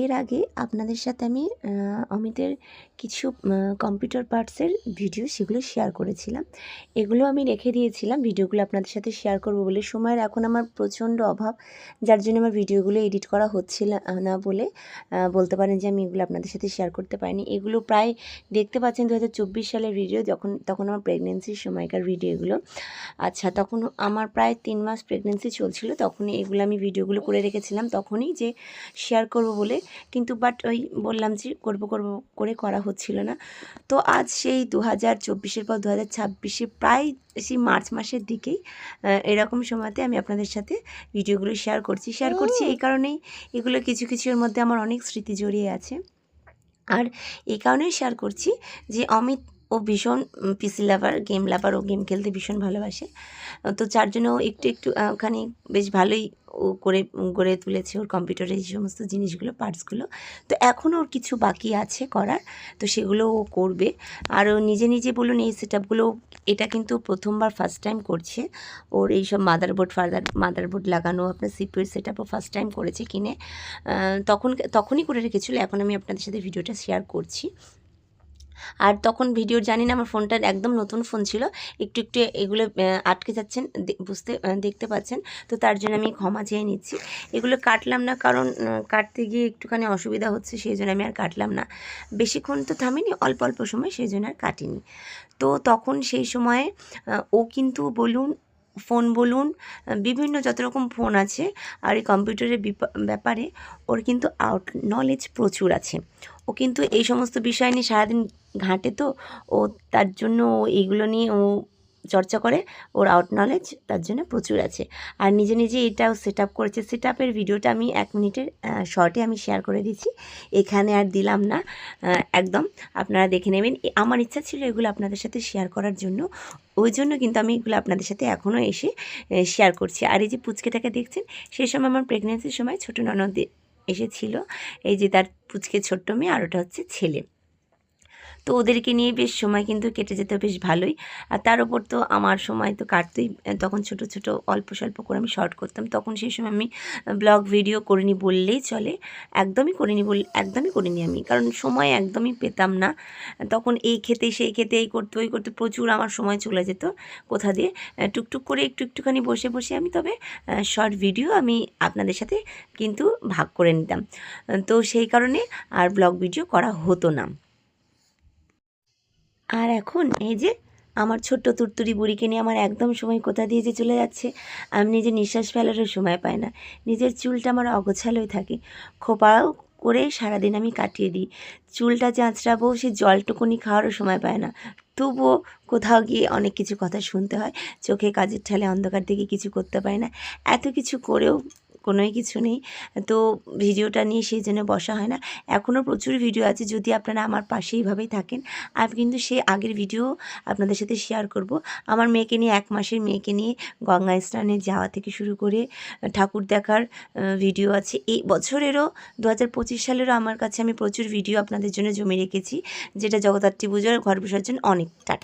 এর আগে আপনাদের সাথে আমি অমিতের কিছু কম্পিউটার পার্টসের ভিডিও সেগুলো শেয়ার করেছিলাম। এগুলো আমি রেখে দিয়েছিলাম ভিডিওগুলো আপনাদের সাথে শেয়ার করব বলে। সময়ের এখন আমার প্রচণ্ড অভাব, যার জন্য আমার ভিডিওগুলো এডিট করা হচ্ছিল না বলে বলতে পারেন যে আমি এগুলো আপনাদের সাথে শেয়ার করতে পারিনি। এগুলো প্রায় দেখতে পাচ্ছেন 2024 সালের ভিডিও, তখন আমার প্রেগনেন্সির সময়কার ভিডিও এগুলো। আচ্ছা, তখন আমার প্রায় 3 মাস প্রেগনেন্সি চলছিল, তখনই এগুলো আমি ভিডিওগুলো করে রেখেছিলাম তখনই যে শেয়ার করব বলে, কিন্তু বাট ওই বললাম যে করব করে করা হচ্ছিল না। তো আজ সেই 2024-এর পর 2026-এ প্রায় সেই মার্চ মাসের দিকেই এরকম সময়তে আমি আপনাদের সাথে ভিডিওগুলো শেয়ার করছি এই কারণেই, এগুলো কিছু কিছুর মধ্যে আমার অনেক স্মৃতি জড়িয়ে আছে। আর এই কারণেই শেয়ার করছি যে অমিত ও ভীষণ পিসি লাভার, গেম লাভার, ও গেম খেলতে ভীষণ ভালোবাসে। তো যার জন্য ও একটু ওখানে বেশ ভালোই ও গড়ে তুলেছে ওর কম্পিউটারের এই সমস্ত জিনিসগুলো, পার্টসগুলো। তো এখনও ওর কিছু বাকি আছে করার, তো সেগুলো ও করবে। আর ও নিজে বলুন এই সেটআপগুলো, এটা কিন্তু প্রথমবার ফার্স্ট টাইম করছে। ওর এইসব মাদারবোর্ড লাগানো, আপনার সিপিইউর সেটআপও ফার্স্ট টাইম করেছে কিনে। তখনই করে রেখেছিল, এখন আমি আপনাদের সাথে ভিডিওটা শেয়ার করছি। আর তখন ভিডিও জানি না, আমার ফোনটা একদম নতুন ফোন ছিল, একটু এগুলো আটকে যাচ্ছেন, দেখতে পাচ্ছেন। তো তার জন্য আমি ক্ষমা চেয়ে নিচ্ছি। এগুলো কাটলাম না কারণ কাটতে গিয়ে একটুখানি অসুবিধা হচ্ছে, সেই জন্য আমি আর কাটলাম না। বেশিক্ষণ তো থামিনি, অল্প সময়, সেই জন্য আর কাটিনি। তো তখন সেই সময়ে ও কিন্তু ফোন বলুন, বিভিন্ন যত রকম ফোন আছে আর এই কম্পিউটারের ব্যাপারে ওর কিন্তু আউট নলেজ প্রচুর আছে। ও কিন্তু এই সমস্ত বিষয় নিয়ে সারাদিন ঘাঁটে, তো ও তার জন্য এইগুলো নিয়ে ও চর্চা করে, ওর আউট নলেজ তার জন্য প্রচুর আছে। আর নিজে এটাও সেট আপ করেছে। সেট আপের ভিডিওটা আমি 1 মিনিটের শর্টে আমি শেয়ার করে দিচ্ছি, এখানে আর দিলাম না, একদম আপনারা দেখে নেবেন। আমার ইচ্ছা ছিল এগুলো আপনাদের সাথে শেয়ার করার জন্য, ওই জন্য কিন্তু আমি এগুলো আপনাদের সাথে এখনও এসে শেয়ার করছি। আর এই যে পুচকেটাকে দেখছেন, সেই সময় আমার প্রেগনেন্সির সময় ছোটো ননদ এসেছিল, এই যে তার পুচকে ছোট্ট মেয়ে, আর ওটা হচ্ছে ছেলে। তো ওদেরকে নিয়ে বেশ সময় কিন্তু কেটে যেত বেশ ভালোই। আর তার ওপর তো আমার সময় তো কাটতই, তখন ছোট অল্প স্বল্প করে আমি শর্ট করতাম। তখন সেই সময় আমি ব্লগ ভিডিও করিনি বললেই চলে, একদমই করিনি আমি, কারণ সময় একদমই পেতাম না। তখন এই খেতে সেই খেতে, এই করতে ওই করতে প্রচুর আমার সময় চলে যেত কোথা দিয়ে। টুকটুক করে একটুখানি বসে আমি তবে শর্ট ভিডিও আমি আপনাদের সাথে কিন্তু ভাগ করে নিতাম। তো সেই কারণে আর ব্লগ ভিডিও করা হতো না। আর এখন এই যে আমার ছোট্ট তুরতুরি বুড়িকে নিয়ে আমার একদম সময় কোথা দিয়ে যে চলে যাচ্ছে, আমি নিজের নিঃশ্বাস ফেলারও সময় পাই না। নিজের চুলটা আমার অগোছালোই থাকে, খোপাও করে সারাদিন আমি কাটিয়ে দিই। চুলটা চাঁচড়াবো, সে জলটুকুনি খাওয়ারও সময় পায় না। তবুও কোথাও গিয়ে অনেক কিছু কথা শুনতে হয়, চোখে কাজের ঠেলে অন্ধকার দিকে কিছু করতে পারি না। এত কিছু করেও কোনোই কিছু নেই, তো ভিডিওটা নিয়ে সেই জন্য বসা হয় না। এখনও প্রচুর ভিডিও আছে, যদি আপনারা আমার পাশে এইভাবেই থাকেন আমি কিন্তু সেই আগের ভিডিও আপনাদের সাথে শেয়ার করব। আমার মেয়েকে নিয়ে, 1 মাসের মেয়েকে নিয়ে গঙ্গা স্নানে যাওয়া থেকে শুরু করে ঠাকুর দেখার ভিডিও আছে। এই বছরেরও 2025 সালেরও আমার কাছে আমি প্রচুর ভিডিও আপনাদের জন্য জমে রেখেছি, যেটা জগদ্ধাত্রী পুজোর ঘর বিসর্জন। অনেক টাটা।